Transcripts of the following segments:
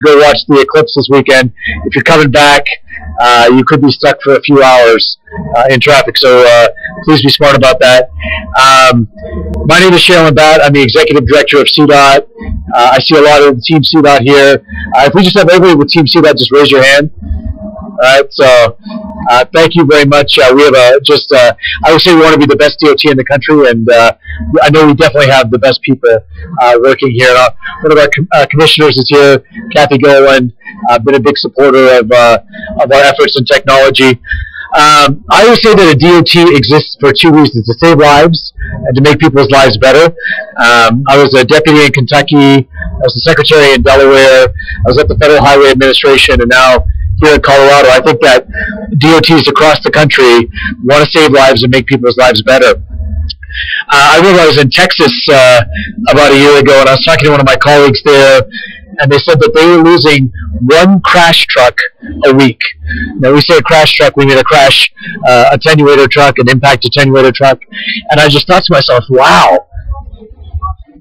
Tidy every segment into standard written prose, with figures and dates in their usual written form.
go watch the eclipse this weekend. If you're coming back, you could be stuck for a few hours in traffic, so please be smart about that. My name is Shaylin Batt. I'm the Executive Director of CDOT. I see a lot of Team CDOT here. If we just have everybody with Team CDOT, just raise your hand. All right, so thank you very much. We have I would say we want to be the best DOT in the country, and I know we definitely have the best people working here. One of our commissioners is here, Kathy Golan, been a big supporter of our efforts in technology. I always say that a DOT exists for two reasons: to save lives and to make people's lives better. I was a deputy in Kentucky. I was a secretary in Delaware. I was at the Federal Highway Administration, and now here in Colorado. I think that DOTs across the country want to save lives and make people's lives better. I remember I was in Texas about a year ago, and I was talking to one of my colleagues there, and they said that they were losing one crash truck a week. Now, we say a crash truck, we mean a crash attenuator truck, an impact attenuator truck. And I just thought to myself, wow,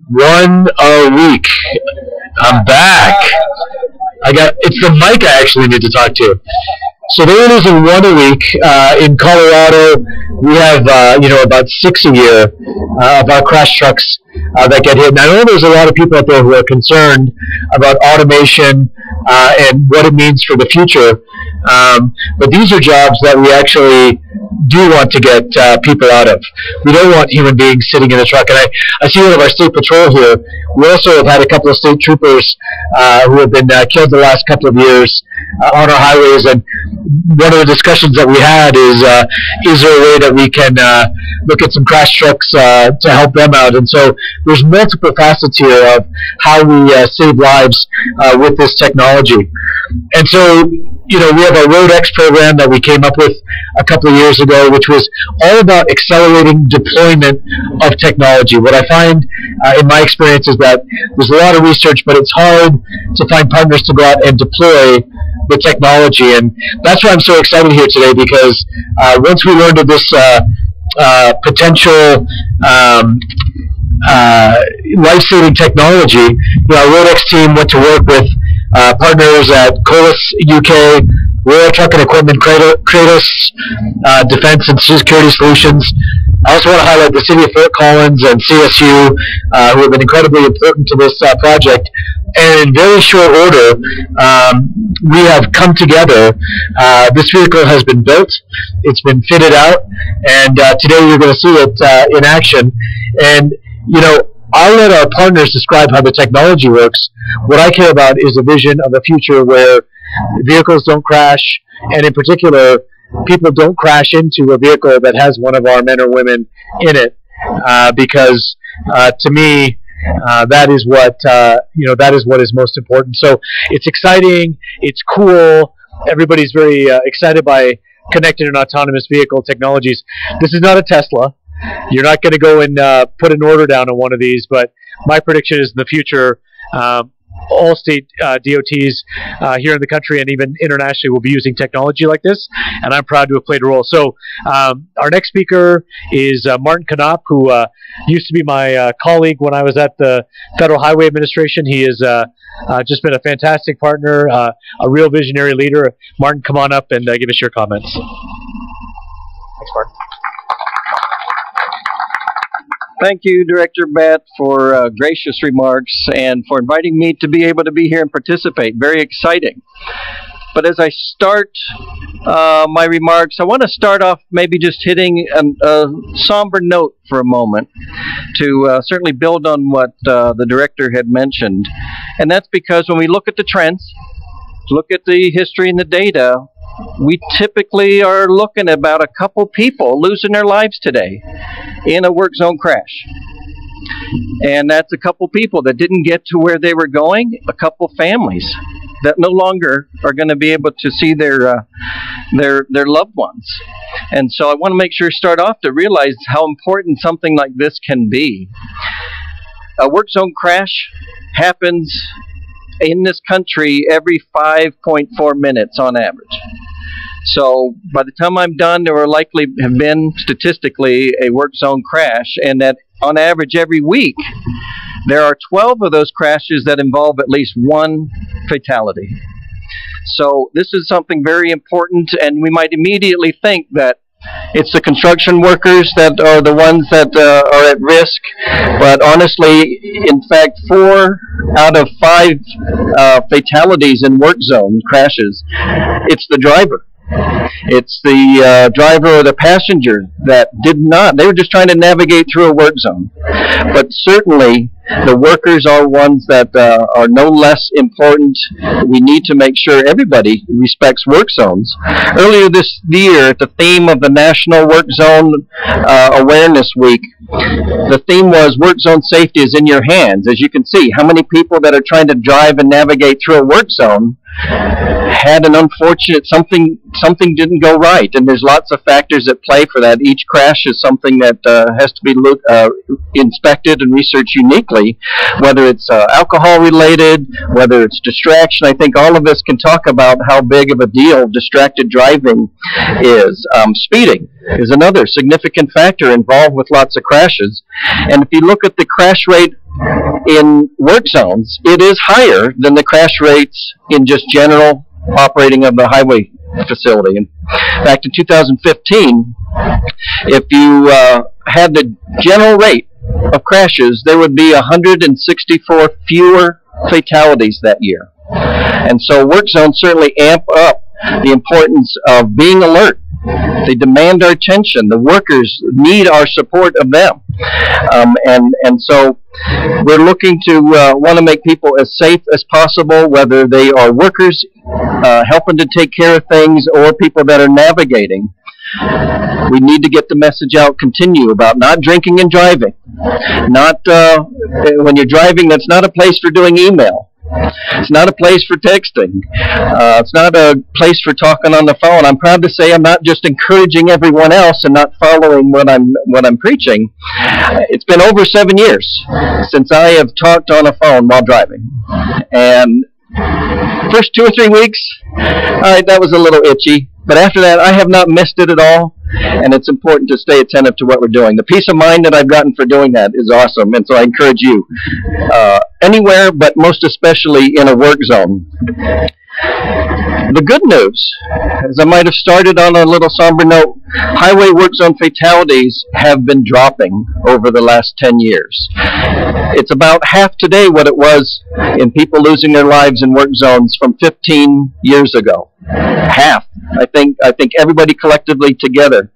one a week. I'm back. It's the mic I actually need to talk to. So they were losing one a week. In Colorado, we have about 6 a year of our crash trucks that get hit. And I know there's a lot of people out there who are concerned about automation and what it means for the future. But these are jobs that we actually do want to get people out of. We don't want human beings sitting in a truck. And I see one of our state patrol here. We also have had a couple of state troopers who have been killed the last couple of years on our highways. And one of the discussions that we had is there a way that we can look at some crash trucks to help them out? And so there's multiple facets here of how we save lives with this technology. And so, we have a RoadX program that we came up with a couple of years ago, which was all about accelerating deployment of technology. What I find in my experience is that there's a lot of research, but it's hard to find partners to go out and deploy the technology. And that's why I'm so excited here today, because once we learned of this potential life-saving technology, our RoadX team went to work with partners at Colas UK, Royal Truck and Equipment, Kratos Defense and Security Solutions. I also want to highlight the City of Fort Collins and CSU, who have been incredibly important to this project. And in very short order, we have come together. This vehicle has been built, it's been fitted out, and today you're going to see it in action. And, I'll let our partners describe how the technology works. What I care about is a vision of a future where vehicles don't crash, and in particular, people don't crash into a vehicle that has one of our men or women in it, because to me, that is what is most important. So it's exciting, it's cool. Everybody's very excited by connected and autonomous vehicle technologies. This is not a Tesla. You're not going to go and put an order down on one of these, but my prediction is in the future, all state DOTs here in the country and even internationally will be using technology like this, and I'm proud to have played a role. So our next speaker is Martin Knopp, who used to be my colleague when I was at the Federal Highway Administration. He has just been a fantastic partner, a real visionary leader. Martin, come on up and give us your comments. Thanks, Martin. Thank you, Director Batt, for gracious remarks and for inviting me to be able to be here and participate. Very exciting. But as I start my remarks, I want to start off maybe just hitting a somber note for a moment to certainly build on what the Director had mentioned. And that's because when we look at the trends, look at the history and the data, we typically are looking at about a couple people losing their lives today in a work zone crash. And that's a couple people that didn't get to where they were going, a couple families that no longer are going to be able to see their loved ones. And so I want to make sure start off to realize how important something like this can be. A work zone crash happens in this country every 5.4 minutes on average. So by the time I'm done, there will likely have been statistically a work zone crash, and that on average every week there are 12 of those crashes that involve at least one fatality. So this is something very important, and we might immediately think that it's the construction workers that are the ones that are at risk, but honestly, in fact, 4 out of 5 fatalities in work zone crashes, it's the driver. It's the driver or the passenger that did not, they were just trying to navigate through a work zone. But certainly, the workers are ones that are no less important. We need to make sure everybody respects work zones. Earlier this year, the theme of the National Work Zone Awareness Week, the theme was work zone safety is in your hands. As you can see, how many people that are trying to drive and navigate through a work zone had an unfortunate, something didn't go right, and there's lots of factors at play for that. Each crash is something that has to be inspected and researched uniquely, whether it's alcohol related, whether it's distraction. I think all of us can talk about how big of a deal distracted driving is. Speeding is another significant factor involved with lots of crashes, and if you look at the crash rate in work zones, it is higher than the crash rates in just general operating of the highway facility. In fact, in 2015, if you had the general rate of crashes, there would be 164 fewer fatalities that year. And so work zones certainly amp up the importance of being alert. They demand our attention. The workers need our support of them. And so we're looking to want to make people as safe as possible, whether they are workers helping to take care of things or people that are navigating. We need to get the message out, continue about not drinking and driving. Not when you're driving, that's not a place for doing email. It's not a place for texting. It's not a place for talking on the phone. I'm proud to say I'm not just encouraging everyone else and not following what I'm preaching. It's been over 7 years since I have talked on a phone while driving. And first 2 or 3 weeks, all right, that was a little itchy. But after that, I have not missed it at all. And it's important to stay attentive to what we're doing. The peace of mind that I've gotten for doing that is awesome. And so I encourage you, anywhere, but most especially in a work zone. The good news, as I might have started on a little somber note, highway work zone fatalities have been dropping over the last 10 years. It's about half today what it was in people losing their lives in work zones from 15 years ago. Half. I think everybody collectively together,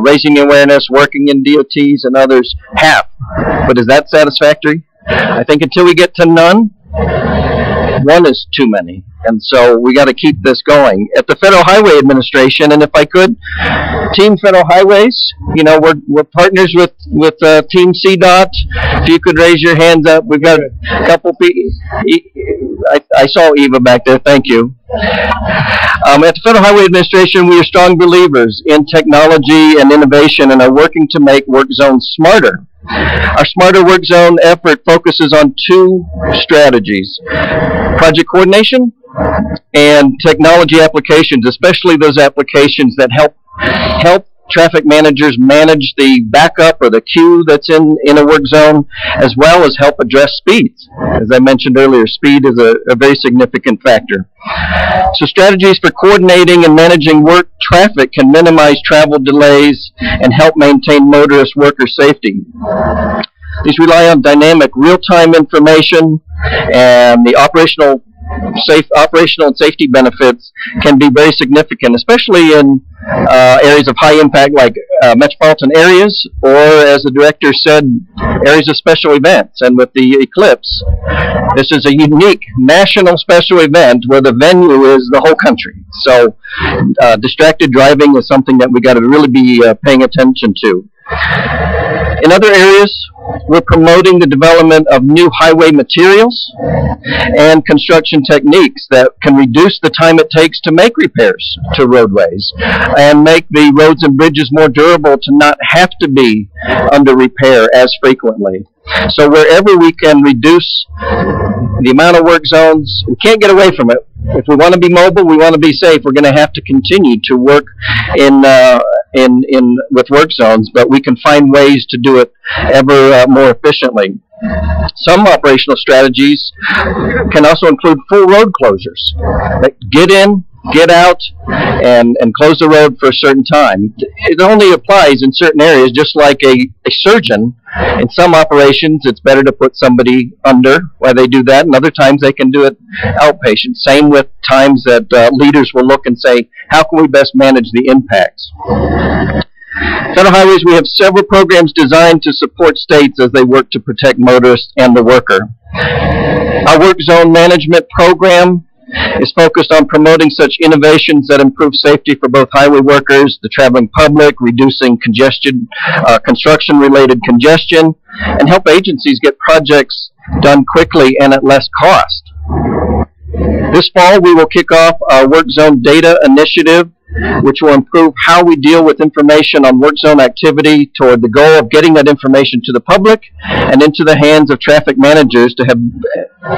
raising awareness, working in DOTs and others, half. But is that satisfactory? I think until we get to none, one is too many. And so we got to keep this going. At the Federal Highway Administration, and if I could, Team Federal Highways, you know, we're partners with Team CDOT. If you could raise your hands up, we've got a couple people. I saw Eva back there. Thank you. At the Federal Highway Administration, we are strong believers in technology and innovation and are working to make work zones smarter. Our Smarter Work Zone effort focuses on 2 strategies: project coordination and technology applications, especially those applications that help traffic managers manage the backup or the queue that's in a work zone, as well as help address speeds. As I mentioned earlier, speed is a very significant factor. So strategies for coordinating and managing work traffic can minimize travel delays and help maintain motorist worker safety. These rely on dynamic real-time information, and the operational and safety benefits can be very significant, especially in areas of high impact like metropolitan areas, or as the director said, areas of special events. And with the eclipse, this is a unique national special event where the venue is the whole country. So distracted driving is something that we got to really be paying attention to. In other areas, we're promoting the development of new highway materials and construction techniques that can reduce the time it takes to make repairs to roadways and make the roads and bridges more durable to not have to be under repair as frequently. So wherever we can reduce the amount of work zones, we can't get away from it. If we want to be mobile, we want to be safe, we're going to have to continue to work with work zones, but we can find ways to do it ever more efficiently. Some operational strategies can also include full road closures. Like get in, get out, and close the road for a certain time. It only applies in certain areas, just like a surgeon. In some operations, it's better to put somebody under while they do that, and other times they can do it outpatient. Same with times that leaders will look and say, how can we best manage the impacts? Federal Highways, we have several programs designed to support states as they work to protect motorists and the worker. Our Work Zone Management Program is focused on promoting such innovations that improve safety for both highway workers, the traveling public, reducing congestion, construction-related congestion, and help agencies get projects done quickly and at less cost. This fall, we will kick off our Work Zone Data Initiative, which will improve how we deal with information on work zone activity toward the goal of getting that information to the public and into the hands of traffic managers to have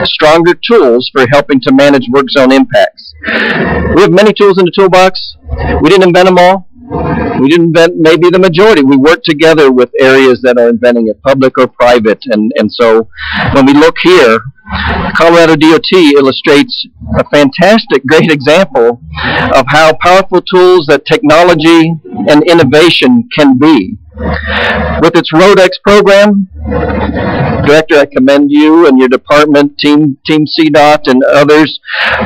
stronger tools for helping to manage work zone impacts. We have many tools in the toolbox. We didn't invent them all. We didn't invent maybe the majority. We work together with areas that are inventing it, public or private. And so when we look here, Colorado DOT illustrates a fantastic, great example of how powerful tools that technology and innovation can be. With its RoadX program, Director, I commend you and your department, Team CDOT, and others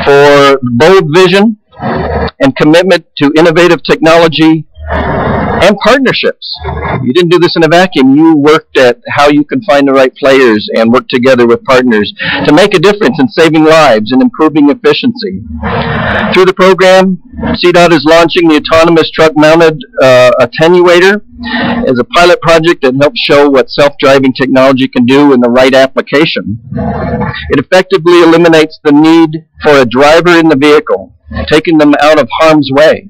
for bold vision and commitment to innovative technology and partnerships. You didn't do this in a vacuum. You worked at how you can find the right players and work together with partners to make a difference in saving lives and improving efficiency. Through the program, CDOT is launching the Autonomous Truck-Mounted Attenuator as a pilot project that helps show what self-driving technology can do in the right application. It effectively eliminates the need for a driver in the vehicle, taking them out of harm's way.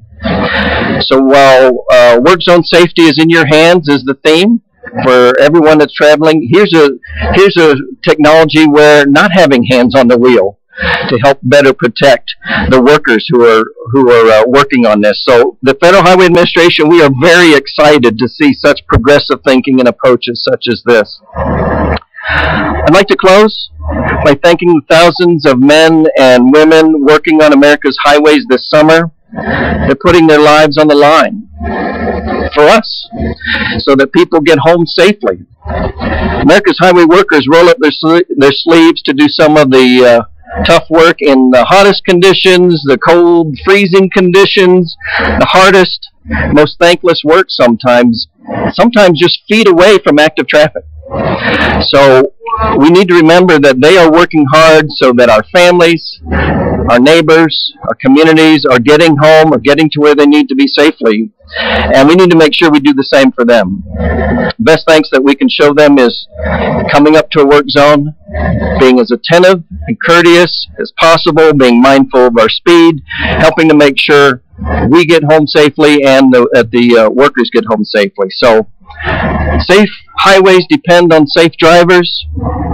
So while work zone safety is in your hands is the theme for everyone that's traveling, here's a technology where not having hands on the wheel to help better protect the workers who are working on this. So the Federal Highway Administration, we are very excited to see such progressive thinking and approaches such as this. I'd like to close by thanking the thousands of men and women working on America's highways this summer. They're putting their lives on the line for us so that people get home safely. America's highway workers roll up their sleeves to do some of the tough work in the hottest conditions, the cold, freezing conditions, the hardest, most thankless work sometimes just feet away from active traffic. So we need to remember that they are working hard so that our families, our neighbors, our communities are getting home or getting to where they need to be safely. And we need to make sure we do the same for them. The best thanks that we can show them is coming up to a work zone, being as attentive and courteous as possible, being mindful of our speed, helping to make sure we get home safely and the workers get home safely. So safe highways depend on safe drivers.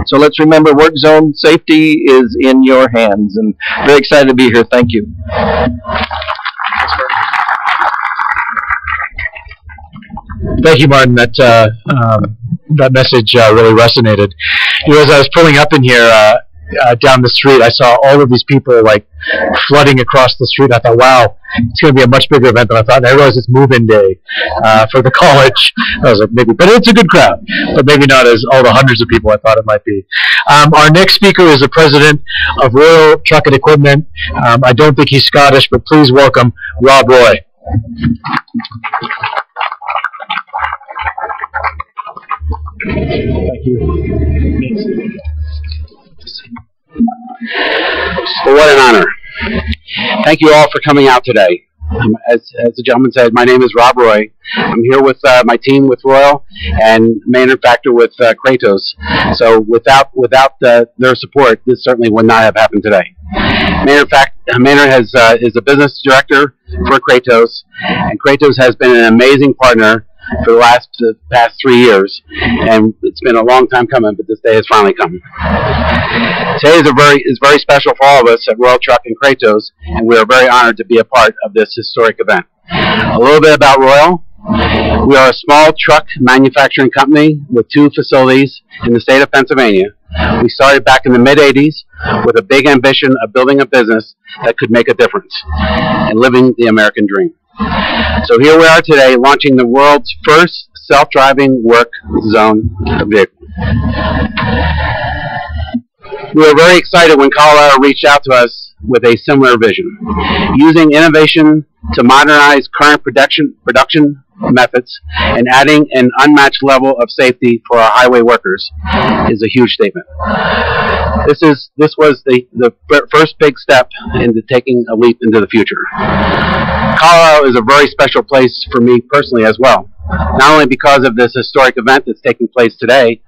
So let's remember work zone safety is in your hands. And very excited to be here. Thank you. Thank you, Martin. That message really resonated. You know, as I was pulling up in here down the street, I saw all of these people like flooding across the street. I thought, wow, it's going to be a much bigger event than I thought. And I realized it's move-in day for the college. I was like, maybe, but it's a good crowd, but maybe not as all the hundreds of people I thought it might be. Our next speaker is the president of Royal Truck and Equipment. I don't think he's Scottish, but please welcome Rob Roy. Thank you. Well, what an honor. Thank you all for coming out today. As the gentleman said, my name is Rob Roy. I'm here with my team with Royal and manufacturer with Kratos. So without their support, this certainly would not have happened today. Maynard is a business director for Kratos, and Kratos has been an amazing partner for the past 3 years, and it's been a long time coming, but this day has finally come. Today is very special for all of us at Royal Truck and Kratos, and we are very honored to be a part of this historic event. A little bit about Royal. We are a small truck manufacturing company with 2 facilities in the state of Pennsylvania. We started back in the mid-'80s with a big ambition of building a business that could make a difference and living the American dream. So here we are today, launching the world's first self-driving work zone vehicle. We were very excited when Colorado reached out to us with a similar vision. Using innovation to modernize current production methods and adding an unmatched level of safety for our highway workers is a huge statement. This was the first big step into taking a leap into the future. Colorado is a very special place for me personally as well. Not only because of this historic event that's taking place today,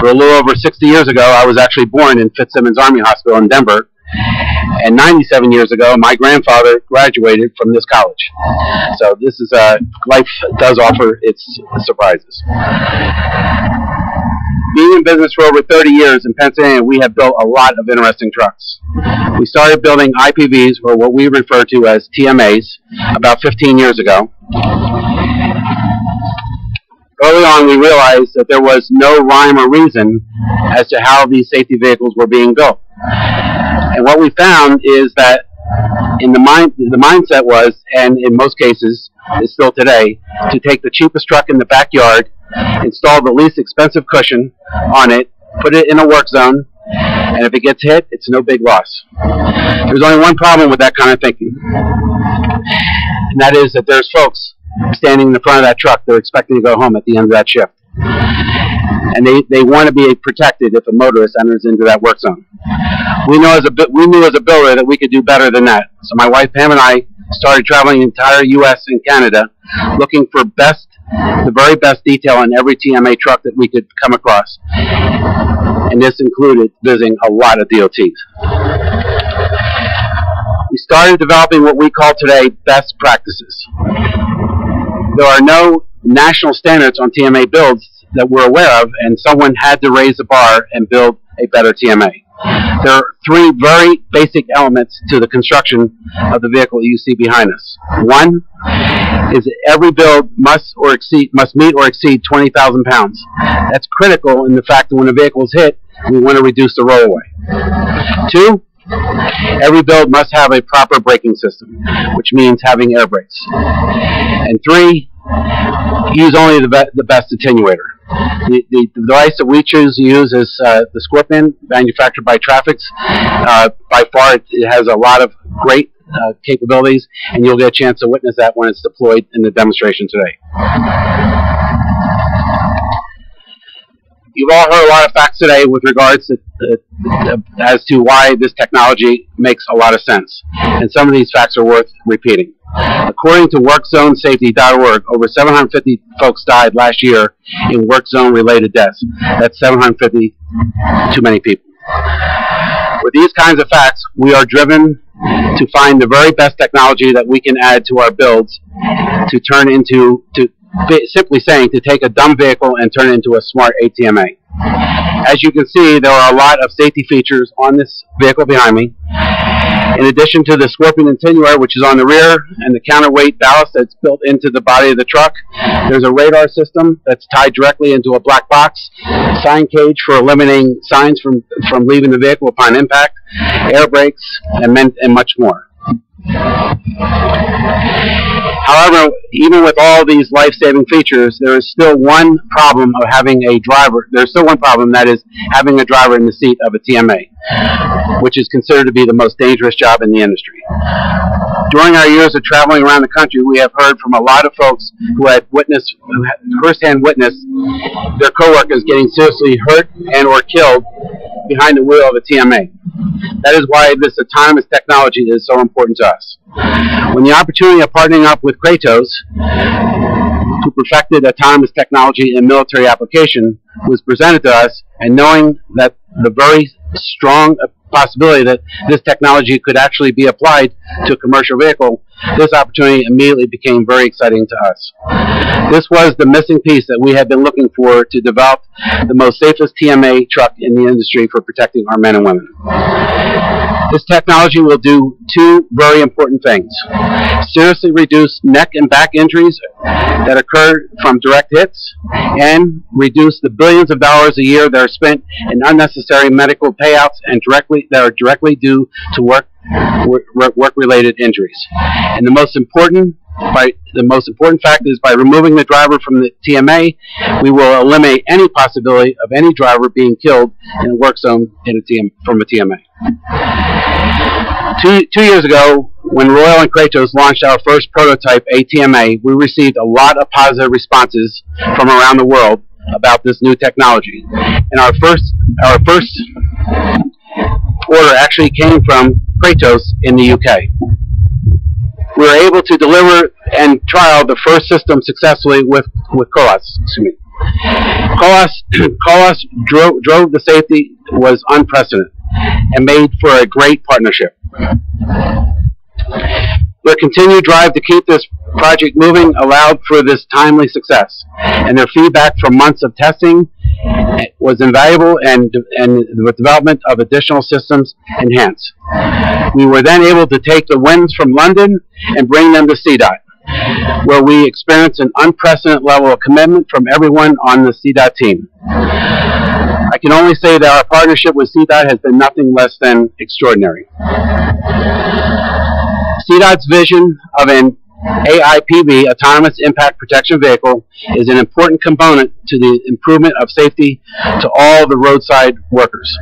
but a little over 60 years ago, I was actually born in Fitzsimmons Army Hospital in Denver. And 97 years ago, my grandfather graduated from this college. So this is life does offer its surprises. Being in business for over 30 years in Pennsylvania, we have built a lot of interesting trucks. We started building IPVs, or what we refer to as TMAs, about 15 years ago. Early on, we realized that there was no rhyme or reason as to how these safety vehicles were being built. And what we found is that the mindset was, and in most cases is still today, to take the cheapest truck in the backyard, install the least expensive cushion on it, put it in a work zone, and if it gets hit, it's no big loss. There's only one problem with that kind of thinking, and that is that there's folks standing in the front of that truck. They're expecting to go home at the end of that shift. And they want to be protected if a motorist enters into that work zone. We knew as a builder that we could do better than that. So my wife Pam and I started traveling the entire U.S. and Canada, looking for the very best detail in every TMA truck that we could come across. And this included visiting a lot of DOTs. We started developing what we call today best practices. There are no national standards on TMA builds that we're aware of, and someone had to raise the bar and build a better TMA. There are 3 very basic elements to the construction of the vehicle you see behind us. One is that every build must meet or exceed 20,000 pounds. That's critical in the fact that when a vehicle is hit, we want to reduce the rollaway. 2, every build must have a proper braking system, which means having air brakes. And 3, use only the best attenuator. The device that we choose to use is the Scorpion, manufactured by Trafix. By far, it has a lot of great capabilities, and you'll get a chance to witness that when it's deployed in the demonstration today. You've all heard a lot of facts today with regards to, as to why this technology makes a lot of sense, and some of these facts are worth repeating. According to WorkZoneSafety.org, over 750 folks died last year in work zone related deaths. That's 750 too many people. With these kinds of facts, we are driven to find the very best technology that we can add to our builds to turn into, simply saying, to take a dumb vehicle and turn it into a smart ATMA. As you can see, there are a lot of safety features on this vehicle behind me. In addition to the Scorpion attenuator, which is on the rear, and the counterweight ballast that's built into the body of the truck, there's a radar system that's tied directly into a black box, sign cage for eliminating signs from leaving the vehicle upon impact, air brakes, and much more. However, even with all these life-saving features, there is still one problem of having a driver. There's still one problem, that is having a driver in the seat of a TMA, which is considered to be the most dangerous job in the industry. During our years of traveling around the country, we have heard from a lot of folks who had firsthand witnessed their coworkers getting seriously hurt and or killed behind the wheel of a TMA. That is why this autonomous technology is so important to us. When the opportunity of partnering up with Kratos, who perfected autonomous technology in military application, was presented to us, and knowing that the very strong possibility that this technology could actually be applied to a commercial vehicle, this opportunity immediately became very exciting to us. This was the missing piece that we had been looking for to develop the most safest TMA truck in the industry for protecting our men and women. This technology will do two very important things: seriously reduce neck and back injuries that occur from direct hits, and reduce the billions of dollars a year that are spent in unnecessary medical payouts and that are directly due to work-related injuries. And the most important fact is, by removing the driver from the TMA, we will eliminate any possibility of any driver being killed in a work zone from a TMA. 2 years ago, when Royal and Kratos launched our first prototype ATMA, we received a lot of positive responses from around the world about this new technology. And our first order actually came from Kratos in the UK. We were able to deliver and trial the first system successfully with Colas. Colas drove the safety was unprecedented and made for a great partnership. Their continued drive to keep this project moving allowed for this timely success, and their feedback from months of testing was invaluable, and the development of additional systems enhanced. We were then able to take the wins from London and bring them to CDOT, where we experienced an unprecedented level of commitment from everyone on the CDOT team. I can only say that our partnership with CDOT has been nothing less than extraordinary. CDOT's vision of an AIPV, Autonomous Impact Protection Vehicle, is an important component to the improvement of safety to all the roadside workers.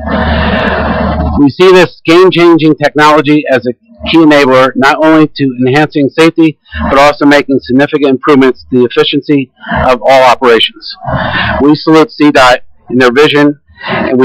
We see this game-changing technology as a key enabler not only to enhancing safety, but also making significant improvements to the efficiency of all operations. We salute CDOT in their vision, and